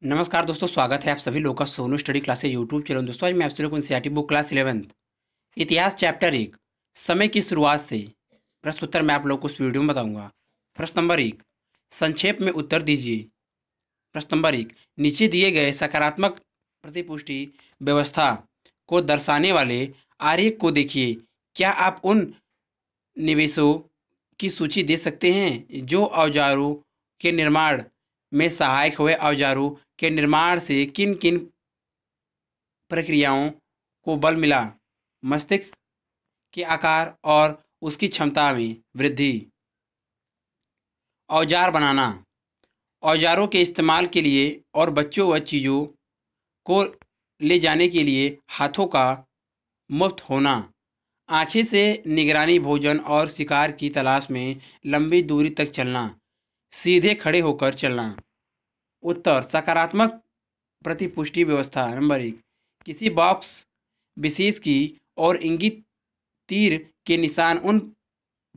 नमस्कार दोस्तों, स्वागत है आप सभी लोगों का Sonu study classes YouTube channel. दोस्तों आज मैं आपसे लोगों को एनसीईआरटी बुक क्लास 11th इतिहास चैप्टर 1 समय की शुरुआत से प्रश्न उत्तर मैं आप लोगों को इस वीडियो में बताऊंगा। प्रश्न नंबर 1, संक्षेप में उत्तर दीजिए। प्रश्न नंबर 1, नीचे दिए गए सकारात्मक प्रतिपुष्टि व्यवस्था को दर्शाने वाले आरेख को देखिए। क्या आप उन निवेशों की सूची दे सकते हैं जो औजारों के निर्माण में सहायक हुए? औजारों के निर्माण से किन किन प्रक्रियाओं को बल मिला? मस्तिष्क के आकार और उसकी क्षमता में वृद्धि। औजार बनाना, औजारों के इस्तेमाल के लिए और बच्चों व चीज़ों को ले जाने के लिए हाथों का मुफ्त होना। आँखें से निगरानी, भोजन और शिकार की तलाश में लंबी दूरी तक चलना। सीधे खड़े होकर चलना। उत्तर सकारात्मक प्रतिपुष्टि व्यवस्था। नंबर 1, किसी बॉक्स विशेष की और इंगित तीर के निशान उन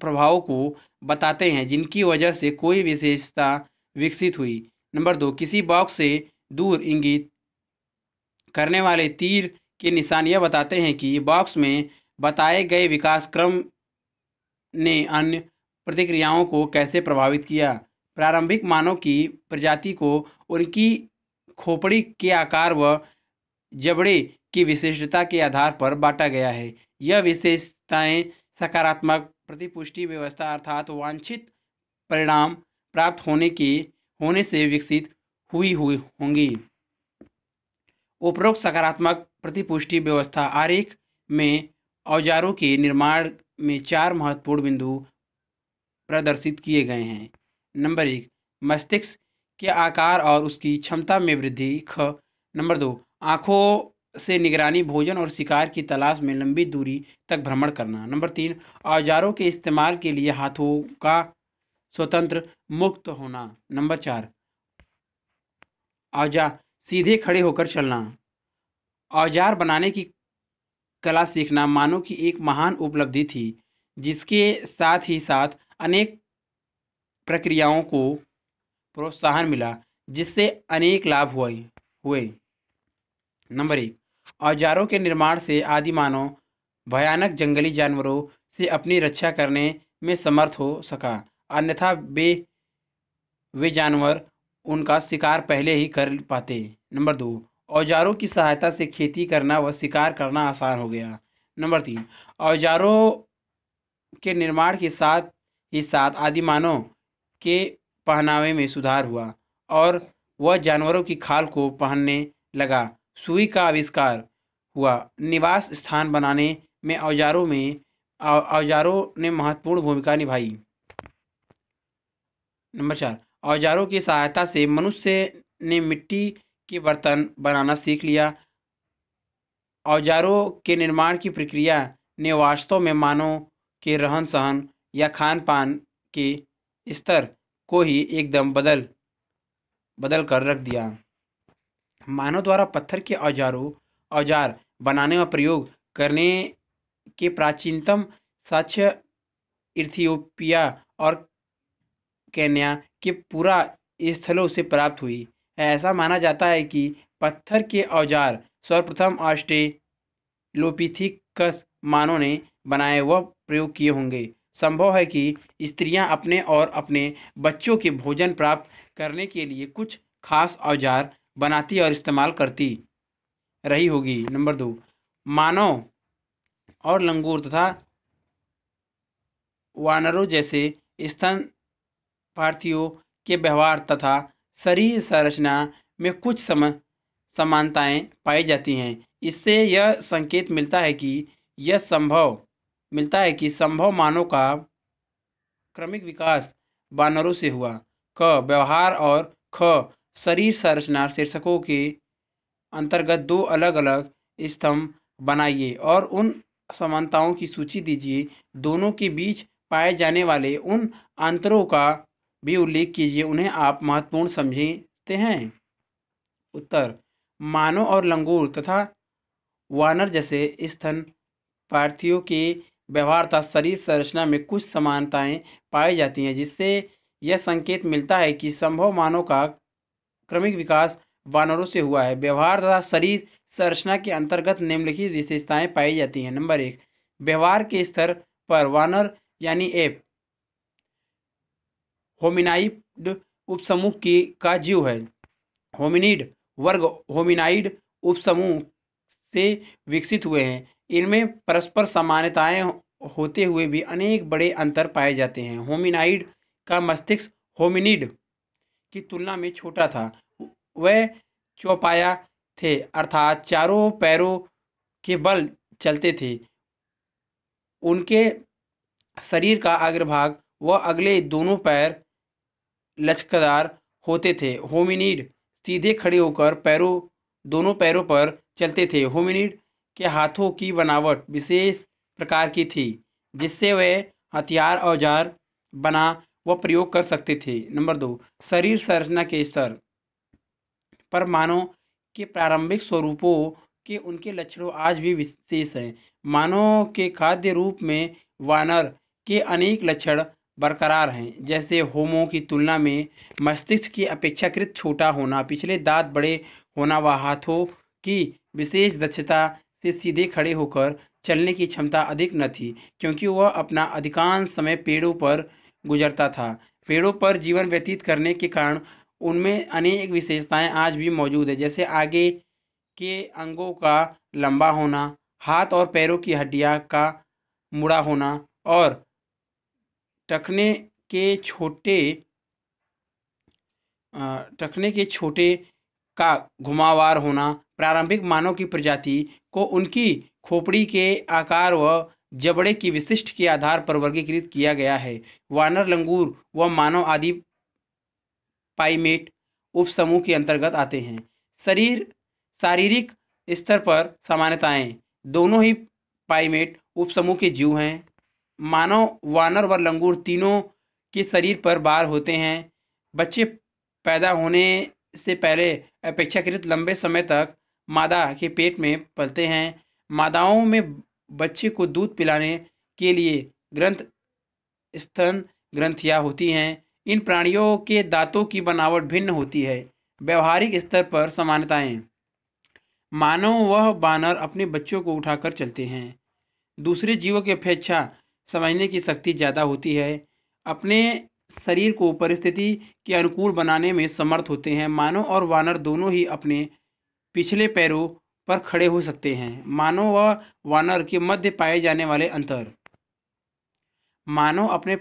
प्रभावों को बताते हैं जिनकी वजह से कोई विशेषता विकसित हुई। नंबर 2, किसी बॉक्स से दूर इंगित करने वाले तीर के निशान यह बताते हैं कि बॉक्स में बताए गए विकास क्रम ने अन्य प्रतिक्रियाओं को कैसे प्रभावित किया। प्रारंभिक मानव की प्रजाति को उनकी खोपड़ी के आकार व जबड़े की विशिष्टता के आधार पर बांटा गया है। यह विशेषताएं सकारात्मक प्रतिपुष्टि व्यवस्था अर्थात वांछित परिणाम प्राप्त होने से विकसित हुई होंगी। उपरोक्त सकारात्मक प्रतिपुष्टि व्यवस्था आरेख में औजारों के निर्माण में 4 महत्वपूर्ण बिंदु प्रदर्शित किए गए हैं। नंबर 1, मस्तिष्क के आकार और उसकी क्षमता में वृद्धि। नंबर 2, आँखों से निगरानी, भोजन और शिकार की तलाश में लंबी दूरी तक भ्रमण करना। नंबर 3, औजारों के इस्तेमाल के लिए हाथों का स्वतंत्र मुक्त होना। नंबर 4, औजार सीधे खड़े होकर चलना। औजार बनाने की कला सीखना मानव की एक महान उपलब्धि थी, जिसके साथ ही साथ अनेक प्रक्रियाओं को प्रोत्साहन मिला, जिससे अनेक लाभ हुए। नंबर 1, औजारों के निर्माण से आदि मानव भयानक जंगली जानवरों से अपनी रक्षा करने में समर्थ हो सका, अन्यथा वे जानवर उनका शिकार पहले ही कर पाते। नंबर 2, औजारों की सहायता से खेती करना व शिकार करना आसान हो गया। नंबर 3, औजारों के निर्माण के साथ ही साथ आदि मानव के पहनावे में सुधार हुआ और वह जानवरों की खाल को पहनने लगा। सुई का आविष्कार हुआ। निवास स्थान बनाने में औजारों ने महत्वपूर्ण भूमिका निभाई। नंबर 4, औजारों की सहायता से मनुष्य ने मिट्टी के बर्तन बनाना सीख लिया। औजारों के निर्माण की प्रक्रिया ने वास्तव में मानव के रहन सहन या खान पान के स्तर को ही एकदम बदल कर रख दिया। मानव द्वारा पत्थर के औजार बनाने व प्रयोग करने के प्राचीनतम साक्ष्य इथियोपिया और केन्या के पूरा स्थलों से प्राप्त हुई है। ऐसा माना जाता है कि पत्थर के औजार सर्वप्रथम ऑस्ट्रेलोपिथिकस मानव ने बनाए व प्रयोग किए होंगे। संभव है कि स्त्रियां अपने और अपने बच्चों के भोजन प्राप्त करने के लिए कुछ खास औजार बनाती और इस्तेमाल करती रही होगी। नंबर 2, मानव और लंगूर तथा वानरों जैसे स्तनपार्थियों के व्यवहार तथा शरीर संरचना में कुछ समानताएं पाई जाती हैं। इससे यह संकेत मिलता है कि संभव मानव का क्रमिक विकास वानरों से हुआ। व्यवहार और शरीर संरचना शीर्षकों के अंतर्गत 2 अलग अलग स्तंभ बनाइए और उन समानताओं की सूची दीजिए। दोनों के बीच पाए जाने वाले उन अंतरों का भी उल्लेख कीजिए उन्हें आप महत्वपूर्ण समझते हैं। उत्तर, मानव और लंगूर तथा वानर जैसे स्तनपार्थियों के व्यवहार तथा शरीर संरचना में कुछ समानताएं पाई जाती हैं, जिससे यह संकेत मिलता है कि संभव मानव का क्रमिक विकास वानरों से हुआ है। व्यवहार तथा शरीर संरचना के अंतर्गत निम्नलिखित विशेषताएं पाई जाती हैं। नंबर 1, व्यवहार के स्तर पर वानर यानी एप होमिनाइड उपसमूह की का जीव है। होमिनिड वर्ग होमिनाइड उपसमूह से विकसित हुए हैं। इनमें परस्पर समानताएं होते हुए भी अनेक बड़े अंतर पाए जाते हैं। होमिनाइड का मस्तिष्क होमिनिड की तुलना में छोटा था। वह चौपाया थे, अर्थात चारों पैरों के बल चलते थे। उनके शरीर का अग्रभाग व अगले दोनों पैर लचकदार होते थे। होमिनिड सीधे खड़े होकर दोनों पैरों पर चलते थे। होमिनिड के हाथों की बनावट विशेष प्रकार की थी, जिससे वे हथियार औजार बना व प्रयोग कर सकते थे। नंबर 2, शरीर संरचना के स्तर पर मानव के प्रारंभिक स्वरूपों के उनके लक्षणों आज भी विशेष हैं। मानव के खाद्य रूप में वानर के अनेक लक्षण बरकरार हैं, जैसे होमो की तुलना में मस्तिष्क की अपेक्षाकृत छोटा होना, पिछले दांत बड़े होना व हाथों की विशेष दक्षता से सीधे खड़े होकर चलने की क्षमता अधिक न थी, क्योंकि वह अपना अधिकांश समय पेड़ों पर गुजरता था। पेड़ों पर जीवन व्यतीत करने के कारण उनमें अनेक विशेषताएं आज भी मौजूद है, जैसे आगे के अंगों का लंबा होना, हाथ और पैरों की हड्डियां का मुड़ा होना और टखने के छोटे का घुमावदार होना। प्रारंभिक मानव की प्रजाति को उनकी खोपड़ी के आकार व जबड़े की विशिष्ट के आधार पर वर्गीकृत किया गया है। वानर, लंगूर व मानव आदि प्राइमेट उपसमूह के अंतर्गत आते हैं। शारीरिक स्तर पर समानताएं, दोनों ही प्राइमेट उपसमूह के जीव हैं। मानव, वानर व लंगूर तीनों के शरीर पर बाल होते हैं। बच्चे पैदा होने से पहले अपेक्षाकृत लंबे समय तक मादा के पेट में पलते हैं। मादाओं में बच्चे को दूध पिलाने के लिए स्तन ग्रंथियां होती हैं। इन प्राणियों के दांतों की बनावट भिन्न होती है। व्यवहारिक स्तर पर समानताएं, मानव व वानर अपने बच्चों को उठाकर चलते हैं। दूसरे जीवों की अपेक्षा समझने की शक्ति ज़्यादा होती है। अपने शरीर को परिस्थिति के अनुकूल बनाने में समर्थ होते हैं। मानव और वानर दोनों ही अपने पिछले पैरों पर खड़े हो सकते हैं। मानव व वानर के मध्य पाए जाने वाले अंतर, मानव अपने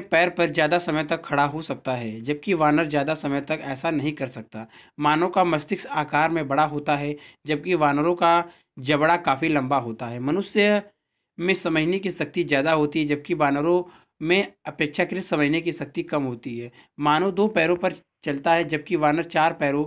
पैर पर ज़्यादा समय तक खड़ा हो सकता है, जबकि वानर ज़्यादा समय तक ऐसा नहीं कर सकता। मानव का मस्तिष्क आकार में बड़ा होता है, जबकि वानरों का जबड़ा काफ़ी लंबा होता है। मनुष्य में समझने की शक्ति ज़्यादा होती है, जबकि वानरों में अपेक्षाकृत समझने की शक्ति कम होती है। मानव 2 पैरों पर चलता है, जबकि वानर 4 पैरों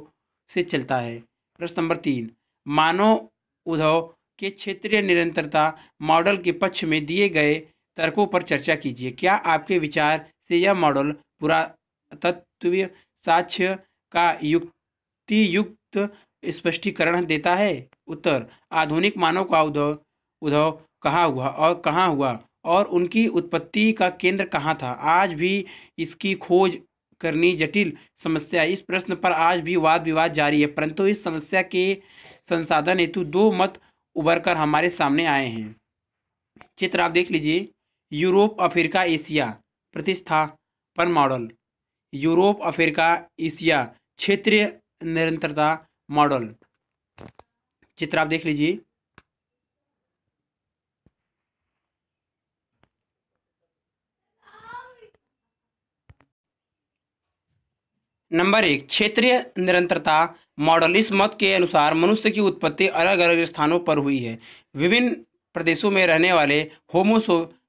से चलता है। प्रश्न नंबर 3, मानव उद्भव के क्षेत्रीय निरंतरता मॉडल के पक्ष में दिए गए तर्कों पर चर्चा कीजिए। क्या आपके विचार से यह मॉडल पुरातत्वीय साक्ष्य का युक्तियुक्त स्पष्टीकरण देता है? उत्तर, आधुनिक मानव का उद्भव कहाँ हुआ और उनकी उत्पत्ति का केंद्र कहाँ था, आज भी इसकी खोज करनी जटिल समस्या है। इस प्रश्न पर आज भी वाद विवाद जारी है, परंतु इस समस्या के संसाधन हेतु 2 मत उभरकर हमारे सामने आए हैं। चित्र आप देख लीजिए। यूरोप, अफ्रीका, एशिया प्रतिस्थापन मॉडल। यूरोप, अफ्रीका, एशिया क्षेत्रीय निरंतरता मॉडल। चित्र आप देख लीजिए। नंबर 1, क्षेत्रीय निरंतरता मॉडल। इस मत के अनुसार मनुष्य की उत्पत्ति अलग अलग स्थानों पर हुई है। विभिन्न प्रदेशों में रहने वाले होमो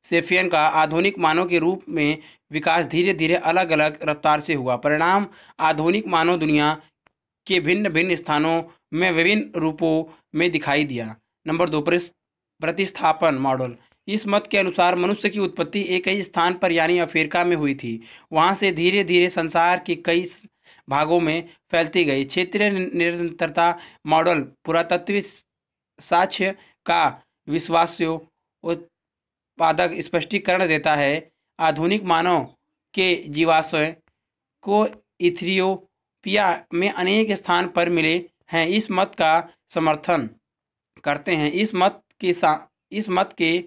सेपियन का आधुनिक मानव के रूप में विकास धीरे धीरे अलग अलग रफ्तार से हुआ। परिणाम, आधुनिक मानव दुनिया के भिन्न भिन्न स्थानों में विभिन्न रूपों में दिखाई दिया। नंबर 2, प्रतिस्थापन मॉडल। इस मत के अनुसार मनुष्य की उत्पत्ति एक ही स्थान पर यानी अफ्रीका में हुई थी। वहां से धीरे धीरे संसार के कई भागों में फैलती गई। क्षेत्रीय निरंतरता मॉडल पुरातत्वीय साक्ष्य का विश्वासयोग्य उत्पादक स्पष्टीकरण देता है। आधुनिक मानव के जीवाश्म को इथियोपिया पिया में अनेक स्थान पर मिले हैं इस मत का समर्थन करते हैं। इस मत के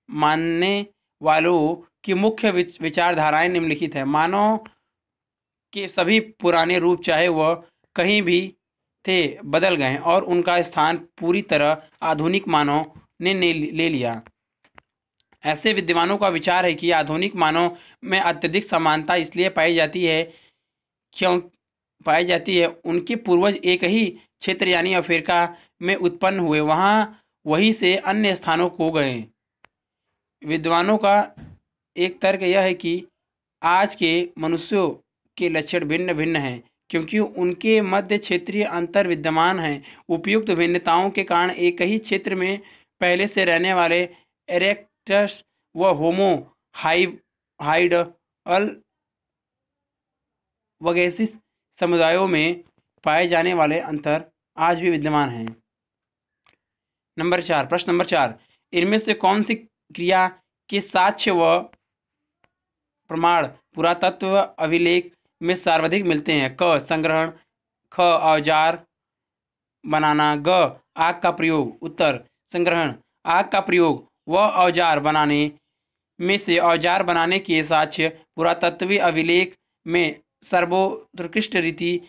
मानने वालों की मुख्य विचारधाराएं निम्नलिखित है। मानव के सभी पुराने रूप चाहे वह कहीं भी थे बदल गए और उनका स्थान पूरी तरह आधुनिक मानव ने ले लिया। ऐसे विद्वानों का विचार है कि आधुनिक मानव में अत्यधिक समानता इसलिए पाई जाती है उनके पूर्वज एक ही क्षेत्र यानी अफ्रीका में उत्पन्न हुए, वहाँ वहीं से अन्य स्थानों को गए। विद्वानों का एक तर्क यह है कि आज के मनुष्यों के लक्षण भिन्न भिन्न हैं क्योंकि उनके मध्य क्षेत्रीय अंतर विद्यमान हैं। उपयुक्त भिन्नताओं के कारण एक ही क्षेत्र में पहले से रहने वाले इरेक्टस व होमो हाइडल वगैसिस समुदायों में पाए जाने वाले अंतर आज भी विद्यमान हैं। प्रश्न नंबर 4, इनमें से कौन सी क्रिया के साक्ष्य व प्रमाण पुरातत्व अभिलेख में सर्वाधिक मिलते हैं? क संग्रहण, ख औजार बनाना, ग आग का प्रयोग। उत्तर संग्रहण। आग का प्रयोग व औजार बनाने में से औजार बनाने के साक्ष्य पुरातत्वीय अभिलेख में सर्वोत्कृष्ट रीति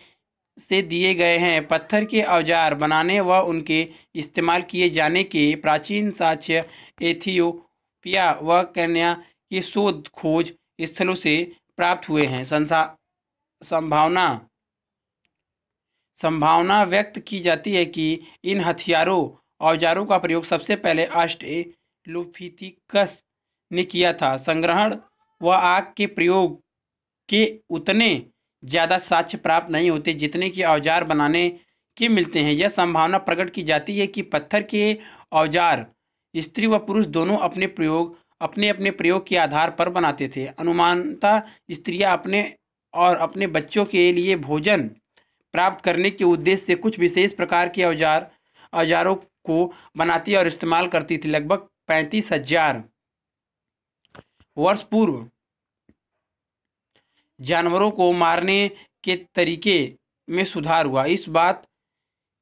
से दिए गए हैं। पत्थर के औजार बनाने व उनके इस्तेमाल किए जाने के प्राचीन साक्ष्य एथियोपिया व केन्या के शोध खोज स्थलों से प्राप्त हुए हैं। संभावना व्यक्त की जाती है कि इन औजारों का प्रयोग सबसे पहले ऑस्ट्रेलोपिथेकस ने किया था। संग्रहण व आग के प्रयोग के उतने ज़्यादा साक्ष्य प्राप्त नहीं होते जितने कि औजार बनाने के मिलते हैं। यह संभावना प्रकट की जाती है कि पत्थर के औजार स्त्री व पुरुष दोनों अपने अपने प्रयोग के आधार पर बनाते थे। अनुमानतः स्त्रियां अपने बच्चों के लिए भोजन प्राप्त करने के उद्देश्य से कुछ विशेष प्रकार के औजारों को बनाती और इस्तेमाल करती थी। लगभग 35,000 वर्ष पूर्व जानवरों को मारने के तरीके में सुधार हुआ। इस बात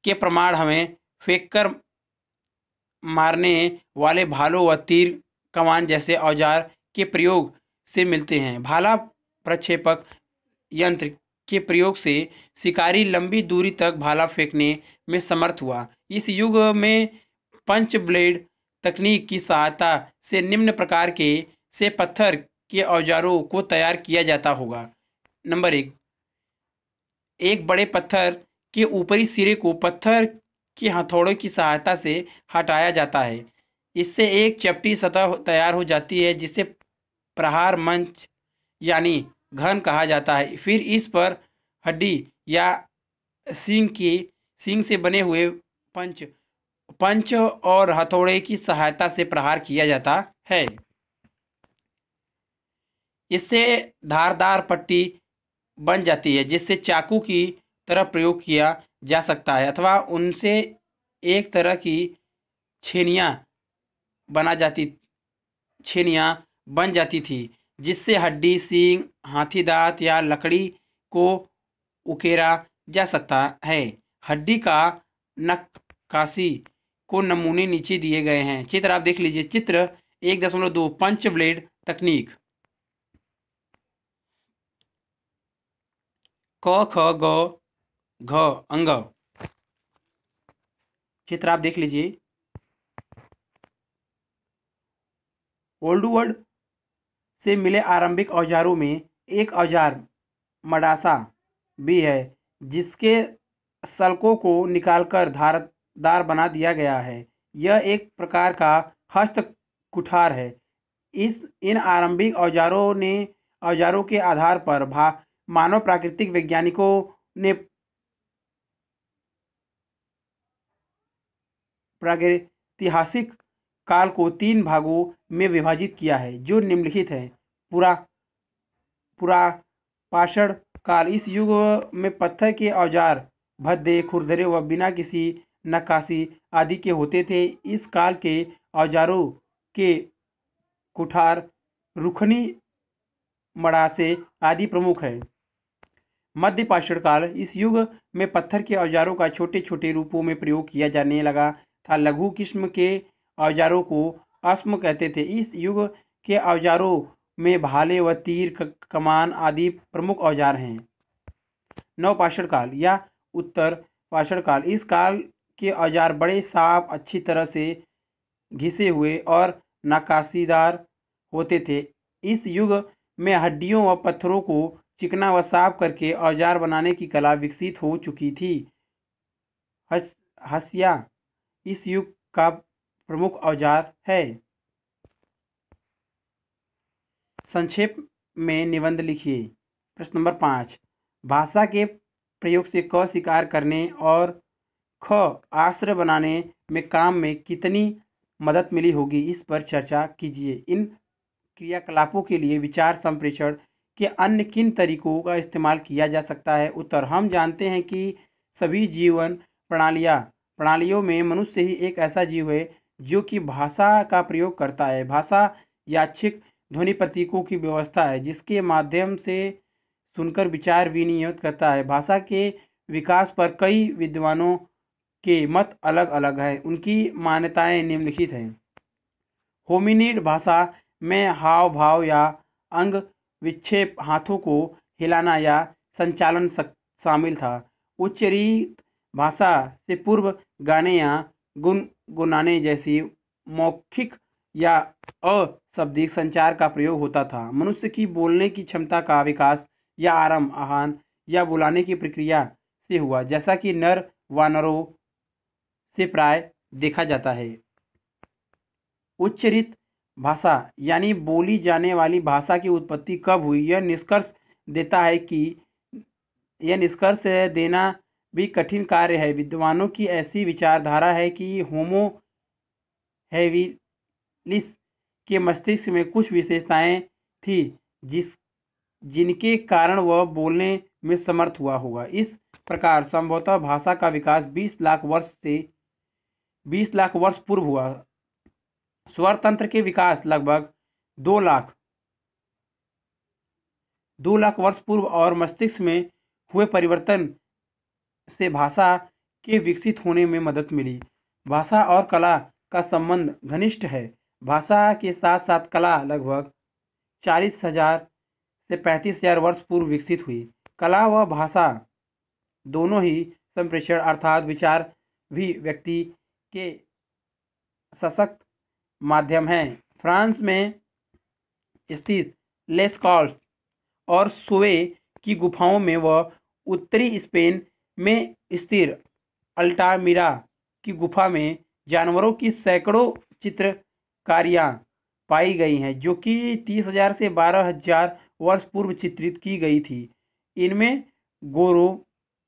के प्रमाण हमें फेंककर मारने वाले भालों व तीर कमान जैसे औजार के प्रयोग से मिलते हैं। भाला प्रक्षेपक यंत्र के प्रयोग से शिकारी लंबी दूरी तक भाला फेंकने में समर्थ हुआ। इस युग में पंच ब्लेड तकनीक की सहायता से निम्न प्रकार से पत्थर के औजारों को तैयार किया जाता होगा। नंबर 1, एक बड़े पत्थर के ऊपरी सिरे को पत्थर के हथौड़े की सहायता से हटाया जाता है। इससे एक चपटी सतह तैयार हो जाती है जिसे प्रहार मंच यानी घन कहा जाता है। फिर इस पर हड्डी या सींग से बने हुए पंच और हथौड़े की सहायता से प्रहार किया जाता है। इससे धारदार पट्टी बन जाती है जिससे चाकू की तरह प्रयोग किया जा सकता है अथवा उनसे एक तरह की छेनियाँ बन जाती थी जिससे हड्डी, सींग, हाथी दांत या लकड़ी को उकेरा जा सकता है। हड्डी का नक्काशी को नमूने नीचे दिए गए हैं। चित्र आप देख लीजिए। चित्र 1.2 पंच ब्लेड तकनीक। क ख ग घ अंग। चित्र आप देख लीजिए। ओल्डवुड से मिले आरंभिक औजारों में एक औजार मडासा भी है जिसके सल्कों को निकालकर धारदार बना दिया गया है। यह एक प्रकार का हस्त कुठार है। इन आरंभिक औजारों के आधार पर मानव प्राकृतिक वैज्ञानिकों ने प्रागैतिहासिक काल को 3 भागों में विभाजित किया है जो निम्नलिखित है। पुरापाषाण काल। इस युग में पत्थर के औजार भद्दे, खुरदरे व बिना किसी नक्काशी आदि के होते थे। इस काल के औजारों के कुठार, रुखनी, मडासे आदि प्रमुख है। मध्य पाषाण काल, इस युग में पत्थर के औजारों का छोटे छोटे रूपों में प्रयोग किया जाने लगा था। लघु किस्म के औजारों को अश्म कहते थे। इस युग के औजारों में भाले व तीर, कमान आदि प्रमुख औजार हैं। नवपाषाण काल या उत्तर पाषाण काल, इस काल के औजार बड़े, साफ, अच्छी तरह से घिसे हुए और नक्काशीदार होते थे। इस युग में हड्डियों व पत्थरों को चिकना व साफ करके औजार बनाने की कला विकसित हो चुकी थी। हसिया इस युग का प्रमुख औजार है। संक्षेप में निबंध लिखिए। प्रश्न नंबर 5, भाषा के प्रयोग से क शिकार करने और ख आश्रय बनाने में काम में कितनी मदद मिली होगी, इस पर चर्चा कीजिए। इन क्रियाकलापों के लिए विचार संप्रेषण के अन्य किन तरीकों का इस्तेमाल किया जा सकता है? उत्तर, हम जानते हैं कि सभी जीवन प्रणालियों में मनुष्य ही एक ऐसा जीव है जो कि भाषा का प्रयोग करता है। भाषा यादृच्छिक ध्वनि प्रतीकों की व्यवस्था है जिसके माध्यम से सुनकर विचार विनिमय करता है। भाषा के विकास पर कई विद्वानों के मत अलग अलग हैं। उनकी मान्यताएं निम्नलिखित हैं। होमिनिड भाषा में हाव भाव या अंग विक्षेप, हाथों को हिलाना या संचालन शामिल था। उच्चरित भाषा से पूर्व गाने या गुनगुनाने जैसी मौखिक या अशाब्दिक संचार का प्रयोग होता था। मनुष्य की बोलने की क्षमता का विकास या आरंभ आहान या बुलाने की प्रक्रिया से हुआ, जैसा कि नर वानरों से प्राय देखा जाता है। उच्चरित भाषा यानी बोली जाने वाली भाषा की उत्पत्ति कब हुई, यह निष्कर्ष देना भी कठिन कार्य है। विद्वानों की ऐसी विचारधारा है कि होमो हैबिलिस के मस्तिष्क में कुछ विशेषताएं थी जिनके कारण वह बोलने में समर्थ हुआ होगा। इस प्रकार संभवतः भाषा का विकास 20 लाख वर्ष पूर्व हुआ। स्वर तंत्र के विकास लगभग 2 लाख वर्ष पूर्व और मस्तिष्क में हुए परिवर्तन से भाषा के विकसित होने में मदद मिली। भाषा और कला का संबंध घनिष्ठ है। भाषा के साथ साथ कला लगभग 40,000 से 35,000 वर्ष पूर्व विकसित हुई। कला व भाषा दोनों ही संप्रेषण अर्थात विचार भी व्यक्ति के सशक्त माध्यम हैं। फ्रांस में स्थित लेस्कॉल्स और सोवे की गुफाओं में व उत्तरी स्पेन में स्थित अल्टामिरा की गुफा में जानवरों की सैकड़ों चित्रकारियाँ पाई गई हैं जो कि 30,000 से 12,000 वर्ष पूर्व चित्रित की गई थी। इनमें गोरों,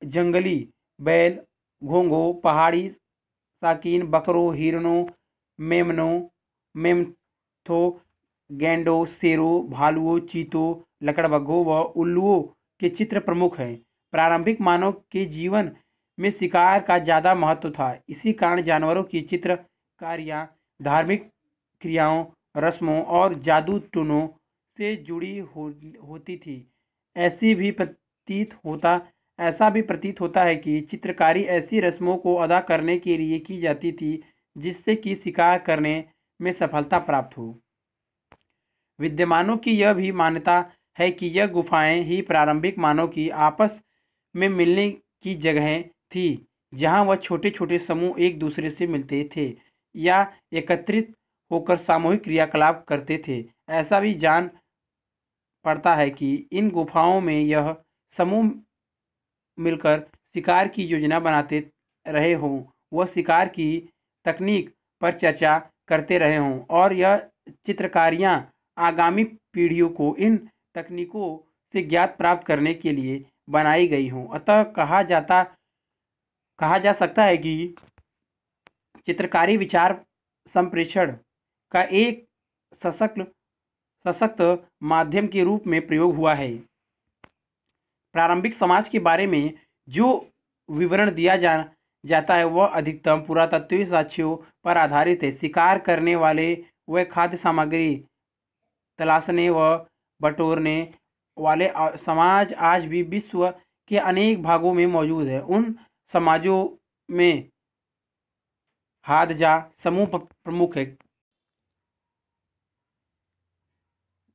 जंगली बैल, घोंघों, पहाड़ी साकिन, बकरों, हिरणों, मेमथों, गैंडों, शेरों, भालुओं, चीतों, लकड़बग्घों व उल्लुओं के चित्र प्रमुख हैं। प्रारंभिक मानव के जीवन में शिकार का ज़्यादा महत्व था। इसी कारण जानवरों की चित्रकारियाँ धार्मिक क्रियाओं, रस्मों और जादू टोनों से जुड़ी होती थी। ऐसा भी प्रतीत होता है कि चित्रकारी ऐसी रस्मों को अदा करने के लिए की जाती थी जिससे कि शिकार करने में सफलता प्राप्त हो। विद्वानों की यह भी मान्यता है कि यह गुफाएं ही प्रारंभिक मानव की आपस में मिलने की जगहें थी जहां वह छोटे छोटे समूह एक दूसरे से मिलते थे या एकत्रित होकर सामूहिक क्रियाकलाप करते थे। ऐसा भी जान पड़ता है कि इन गुफाओं में यह समूह मिलकर शिकार की योजना बनाते रहे हों, वह शिकार की तकनीक पर चर्चा करते रहे हों और यह चित्रकारियाँ आगामी पीढ़ियों को इन तकनीकों से ज्ञात प्राप्त करने के लिए बनाई गई हों। अतः कहा जा सकता है कि चित्रकारी विचार संप्रेषण का एक सशक्त माध्यम के रूप में प्रयोग हुआ है। प्रारंभिक समाज के बारे में जो विवरण दिया जाता है वह अधिकतम पुरातात्विक साक्ष्यों पर आधारित है। शिकार करने वाले व खाद्य सामग्री तलाशने व बटोरने वाले समाज आज भी विश्व के अनेक भागों में मौजूद है। उन समाजों में हादजा समूह प्रमुख है।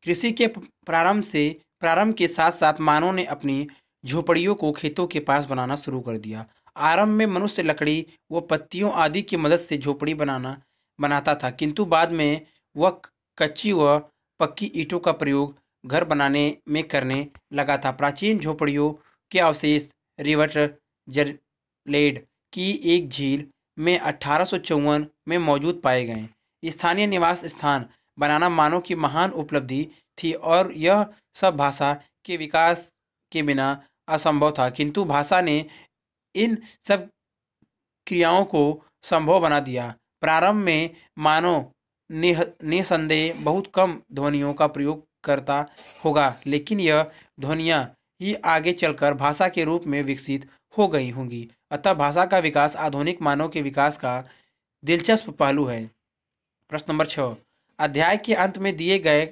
कृषि के प्रारंभ के साथ साथ मानव ने अपनी झोपड़ियों को खेतों के पास बनाना शुरू कर दिया। आरंभ में मनुष्य लकड़ी व पत्तियों आदि की मदद से झोपड़ी बनाता था, किंतु बाद में वह कच्ची व पक्की ईंटों का प्रयोग घर बनाने में करने लगा था। प्राचीन झोपड़ियों के अवशेष रिवटजरलैंड की एक झील में 1854 में मौजूद पाए गए। स्थानीय निवास स्थान बनाना मानव की महान उपलब्धि थी और यह सब भाषा के विकास के बिना असंभव था, किंतु भाषा ने इन सब क्रियाओं को संभव बना दिया। प्रारंभ में मानव निसंदेह बहुत कम ध्वनियों का प्रयोग करता होगा, लेकिन यह ध्वनियाँ ही आगे चलकर भाषा के रूप में विकसित हो गई होंगी। अतः भाषा का विकास आधुनिक मानव के विकास का दिलचस्प पहलू है। प्रश्न नंबर 6, अध्याय के अंत में दिए गए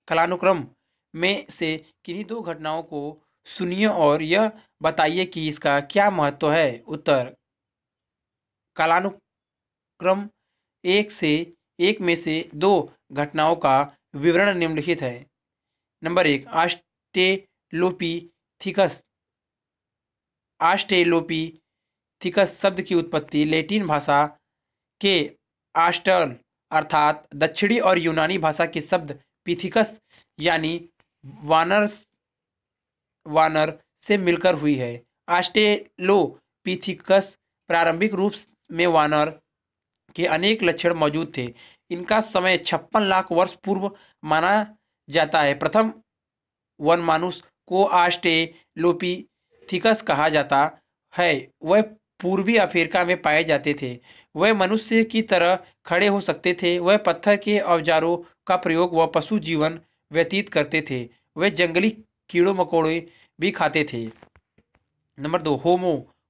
कालानुक्रम में से किन्हीं दो घटनाओं को सुनिए और यह बताइए कि इसका क्या महत्व है। उत्तर, कालानुक्रम एक में से दो घटनाओं का विवरण निम्नलिखित है। नंबर 1, आस्ट्रेलोपिथिकस शब्द की उत्पत्ति लैटिन भाषा के आस्टर अर्थात दक्षिणी और यूनानी भाषा के शब्द पिथिकस यानी वानर से मिलकर हुई है। ऑस्ट्रेलोपिथिकस प्रारंभिक रूप में वानर के अनेक लक्षण मौजूद थे। इनका समय 56 लाख वर्ष पूर्व माना जाता है। प्रथम वनमानुष को ऑस्ट्रेलोपिथिकस कहा जाता है। वह पूर्वी अफ्रीका में पाए जाते थे। वह मनुष्य की तरह खड़े हो सकते थे। वह पत्थर के औजारों का प्रयोग व पशु जीवन व्यतीत करते थे। वह जंगली कीड़ों मकोड़े भी खाते थे। नंबर 2,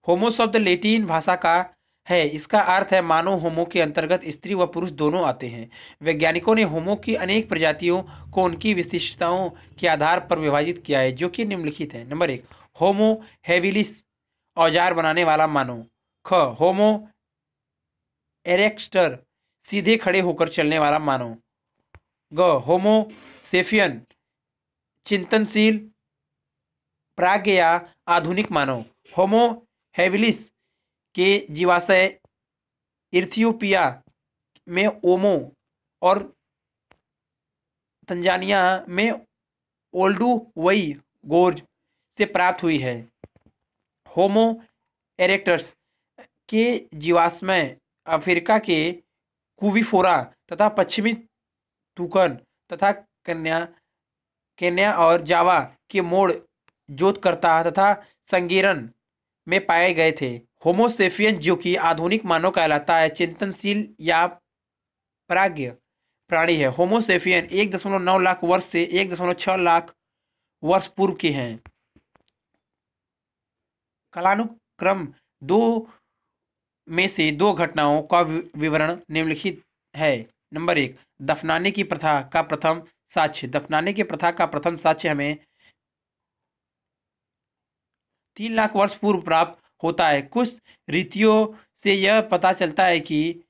होमो शब्द लैटिन भाषा का है। इसका अर्थ है मानव। होमो के अंतर्गत स्त्री व पुरुष दोनों आते हैं। वैज्ञानिकों ने होमो की अनेक प्रजातियों को उनकी विशिष्टताओं के आधार पर विभाजित किया है, जो कि निम्नलिखित है। नंबर 1, होमो हैबिलिस औजार बनाने वाला मानव। ख, होमो एरेक्टर सीधे खड़े होकर चलने वाला मानव। ग, होमो सेपियन चिंतनशील प्राज्ञ या आधुनिक मानव। होमो हैबिलिस के जीवाश्य इथियोपिया में ओमो और तंजानिया में ओल्डुवई गोर्ज से प्राप्त हुई है। होमो एरेक्टस के जीवाश्म अफ्रीका के कुबीफोरा तथा पश्चिमी तुकन तथा केन्या और जावा के मोड़ जोतकर्ता तथा संगेरन में पाए गए थे। होमो सेपियन जो कि आधुनिक मानव कहलाता है, चिंतनशील या प्राज्ञ प्राणी है। होमो सेपियन 1.9 लाख वर्ष से 1.6 लाख वर्ष पूर्व के हैं। कालानुक्रम दो में से दो घटनाओं का विवरण निम्नलिखित है। नंबर 1, दफनाने की प्रथा का प्रथम साक्ष्य। दफनाने की प्रथा का प्रथम साक्ष्य हमें 3 लाख वर्ष पूर्व प्राप्त होता है। कुछ रीतियों से यह पता चलता है कि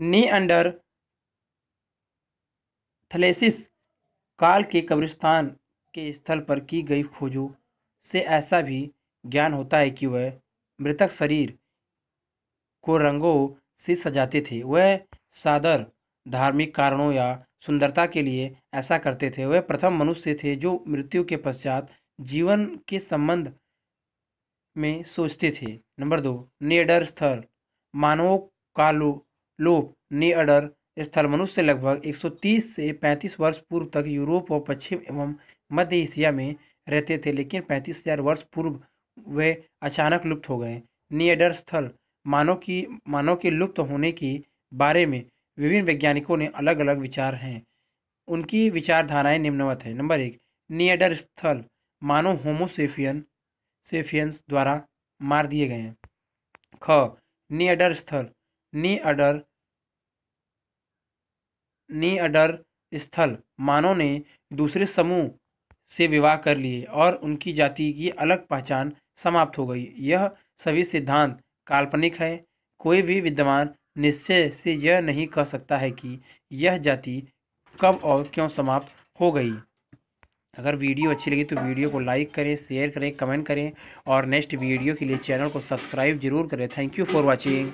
निएंडरथलेसिस काल के कब्रिस्तान के स्थल पर की गई खोजों से ऐसा भी ज्ञान होता है कि वह मृतक शरीर को रंगों से सजाते थे। वह सादर धार्मिक कारणों या सुंदरता के लिए ऐसा करते थे। वह प्रथम मनुष्य थे जो मृत्यु के पश्चात जीवन के संबंध में सोचते थे। नंबर 2, निएंडरस्थल मानवों का लोप। निएंडरस्थल मनुष्य लगभग 130 से 35 वर्ष पूर्व तक यूरोप और पश्चिम एवं मध्य एशिया में रहते थे, लेकिन 35,000 वर्ष पूर्व वे अचानक लुप्त हो गए। निएंडरस्थल मानव के लुप्त होने के बारे में विभिन्न वैज्ञानिकों ने अलग अलग विचार हैं। उनकी विचारधाराएं निम्नवत है। नंबर 1, निएंडरस्थल मानव होमो सेपियंस द्वारा मार दिए गए हैं। ख, निएंडरस्थल मानव ने दूसरे समूह से विवाह कर लिए और उनकी जाति की अलग पहचान समाप्त हो गई। यह सभी सिद्धांत काल्पनिक है। कोई भी विद्वान निश्चय से यह नहीं कह सकता है कि यह जाति कब और क्यों समाप्त हो गई। अगर वीडियो अच्छी लगी तो वीडियो को लाइक करें, शेयर करें, कमेंट करें और नेक्स्ट वीडियो के लिए चैनल को सब्सक्राइब जरूर करें। Thank you for watching.